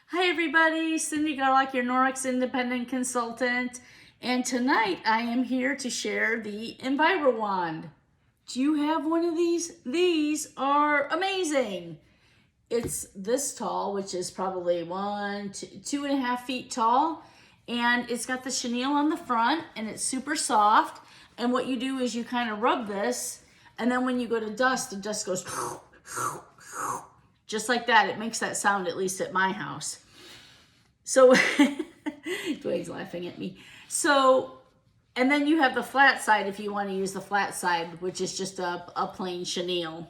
Hi everybody, Cindy Garloch, your Norwex independent consultant, and tonight I am here to share the Envirowand. Do you have one of these? These are amazing. It's this tall, which is probably 2.5 feet tall, and it's got the chenille on the front, and it's super soft. And what you do is you kind of rub this, and then when you go to dust, the dust goes just like that. It makes that sound, at least at my house. So, Dwayne's laughing at me. So, and then you have the flat side if you want to use the flat side, which is just a plain chenille.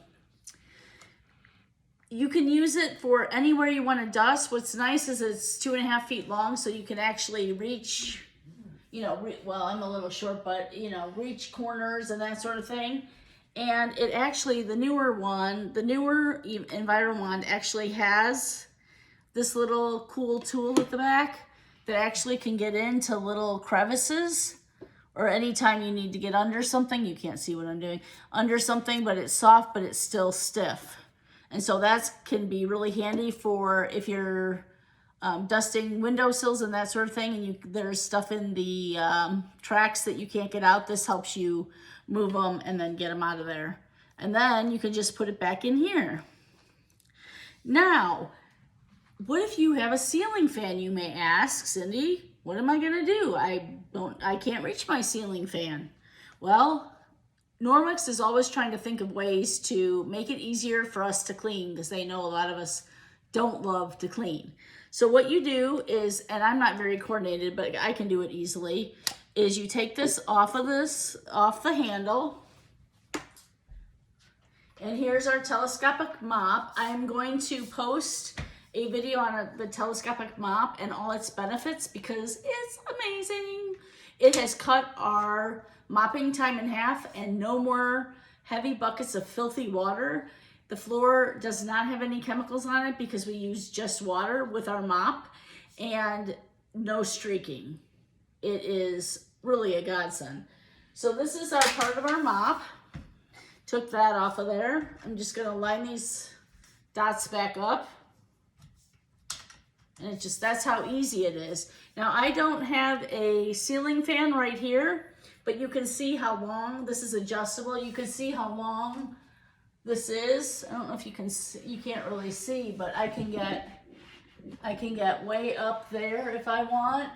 You can use it for anywhere you want to dust. What's nice is it's 2.5 feet long, so you can actually reach, well, I'm a little short, but, reach corners and that sort of thing. And it actually, the newer Envirowand actually has this little cool tool at the back that actually can get into little crevices, or anytime you need to get under something. You can't see what I'm doing. Under something, but it's soft, but it's still stiff. And so that can be really handy for if you're dusting windowsills and that sort of thing, and there's stuff in the tracks that you can't get out. This helps you move them and then get them out of there. And then you can just put it back in here. Now, what if you have a ceiling fan, you may ask, Cindy, what am I gonna do? I can't reach my ceiling fan. Well, Norwex is always trying to think of ways to make it easier for us to clean, because they know a lot of us don't love to clean. So what you do is, and I'm not very coordinated, but I can do it easily, is you take this off the handle. And here's our telescopic mop. I'm going to post a video on the telescopic mop and all its benefits because it's amazing. It has cut our mopping time in half, and no more heavy buckets of filthy water. The floor does not have any chemicals on it because we use just water with our mop, and no streaking. It is really a godsend. So this is our part of our mop. Took that off of there. I'm just gonna line these dots back up. And that's how easy it is. Now, I don't have a ceiling fan right here, but you can see how long this is adjustable. You can see how long this is. I don't know if you can see, you can't really see, but I can get way up there if I want,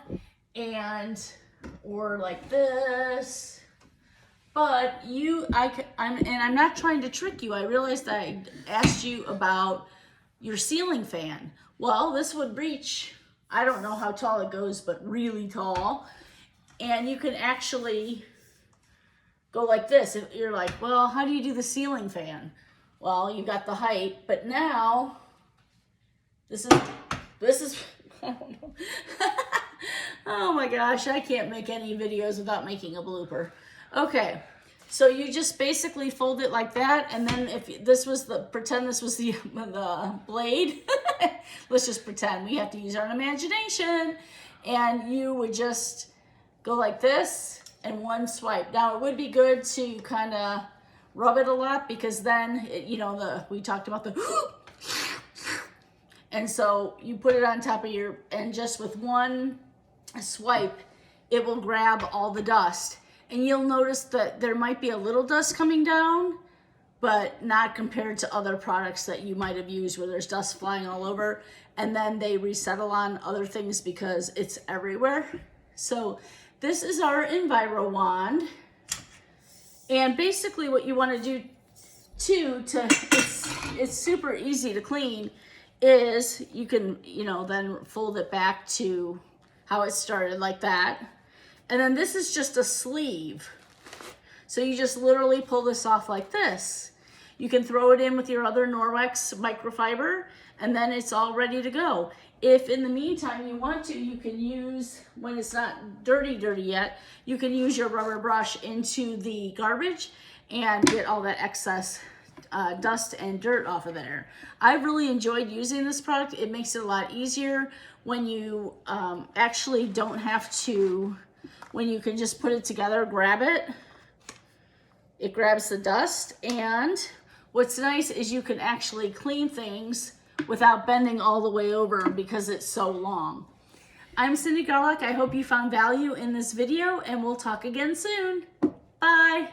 or like this. But I'm not trying to trick you. I realized I asked you about your ceiling fan. Well, this would reach, I don't know how tall it goes, but really tall. And you can actually go like this. If you're like, well, how do you do the ceiling fan? Well, you got the height, but now this is, I don't know. Oh my gosh, I can't make any videos without making a blooper. Okay, so you just basically fold it like that, and then if this was pretend this was the blade. Let's just pretend. We have to use our imagination. And you would just go like this and one swipe. Now, it would be good to kind of rub it a lot, because then, we talked about the and so you put it on top of and just with one swipe, it will grab all the dust. And you'll notice that there might be a little dust coming down, but not compared to other products that you might have used where there's dust flying all over, and then they resettle on other things because it's everywhere. So this is our Envirowand. And basically what you want to do too, it's super easy to clean, is you can, then fold it back to how it started, like that. And then this is just a sleeve. So you just literally pull this off like this. You can throw it in with your other Norwex microfiber, and then it's all ready to go. If in the meantime you want to, you can use, when it's not dirty yet, you can use your rubber brush into the garbage and get all that excess dust and dirt off of there. I've really enjoyed using this product. It makes it a lot easier when you actually don't have to, when you can just put it together, grab it. It grabs the dust, and what's nice is you can actually clean things without bending all the way over because it's so long. I'm Cindy Garloch. I hope you found value in this video, and we'll talk again soon. Bye.